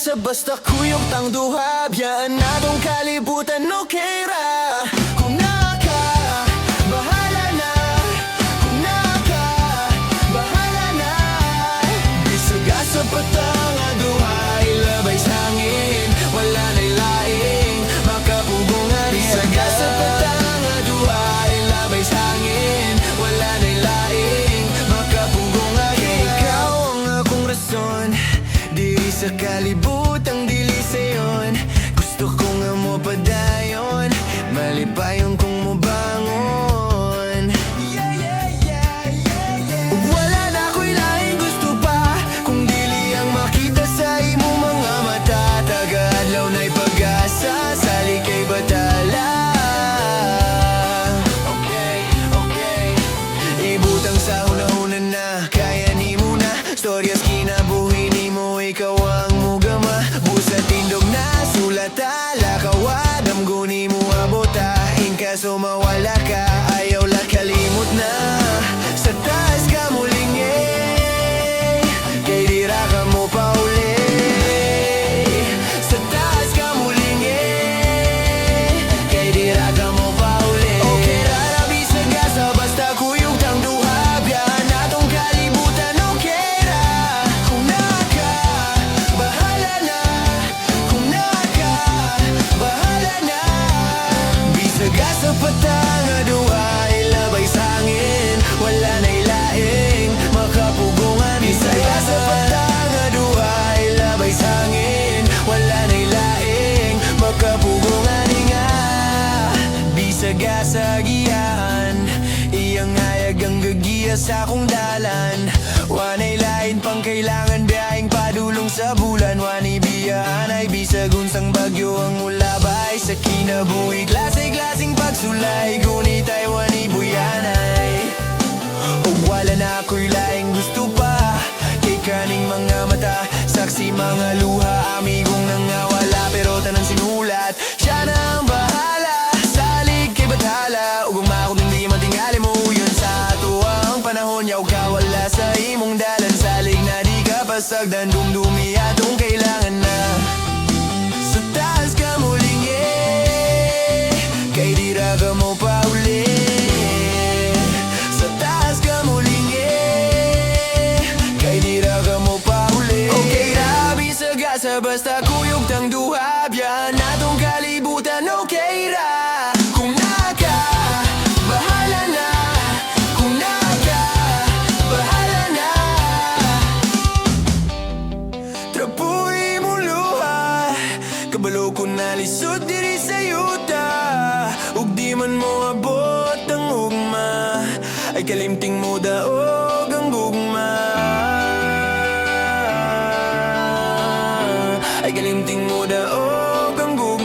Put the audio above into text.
Bisag-Asa basta kuyog tang duha, biyaan natong kalibutan okay ra. Kung naka, bahala na. Kung naka, bahala na. Bisag-Asa patang duha, ilabay sa hangin, wala na'y laing makapugungan. Bisag-Asa patang duha, ilabay sa hangin, wala na'y laing makapugungan. Ikaw ang akong rason, diri sa kalibutang dili sayon. Gusto ko nga mo padayon, malipayon kung mo bangon. Wala na ko'y laing gusto pa, kung dili ang makita sa imo mga mata. Taga-adlaw na'y pag-asa, sali kay batala. Ibutang sa una-una na, kaya ni mo na. Storyas kinabuhi ni mo, ikaw ang mugama. Busa tindog na, sulata, lakawad, amguni mo abota. Inkaso mawala ka, ayaw la kalimot na. Sa taas ka muling kay dira ka mo pauli. Sa taas ka muling kay dira ka mo pauli. Okay rara Bisag-Asa basta kuyog tang duha, biyaan natong kalibutan okay ra. Kung naka, bahala na. Kung naka, bahala na. Bisag-Asa patang duha, ilabay sa hangin, wala na'y laing makapugungan. Bisag-Asa patang duha, ilabay sa hangin, wala na'y laing makapugungan. Nga Bisag-Asa giyahan, iyang hayag ang gagiya sa akong dalan. Wanay lain pang kailangan, biyahing padulong sa bulan. Wani biyaan ay bisag unsang bagyo ang mulabay sa kinabuhi. Klase-klaseng pagsulay, ngunit ay wani buyanay. O wala na ako'y laing gusto pa, kay kaning mga mata, saksi mga luha, amigong nangawala. Pero tanang sinulat, siya na ang bahala, salig kay bathala. Ug umakot hindi matingali mo, yun sa ato ang panahon. Yaw ka wala sa imong dalan, salig na di ka pasagdan, dumdumi atong kailangan na. Sa taas ka muling kay dira ka mo pauli. Sa taas ka muling kay dira ka mo pauli. Okay ra Bisag-Asa basta kuyog tang duha, biyaan natong kalibutan okay ra. Kung naka, bahala na. Kung naka, bahala na. Trapuhi mo luha, kabalo ko na lisod diri sa yuta. Ug di man mo abot ang ugma, ay kalimting mo daog ang gugma. Ay kalimting mo daog ang gugma.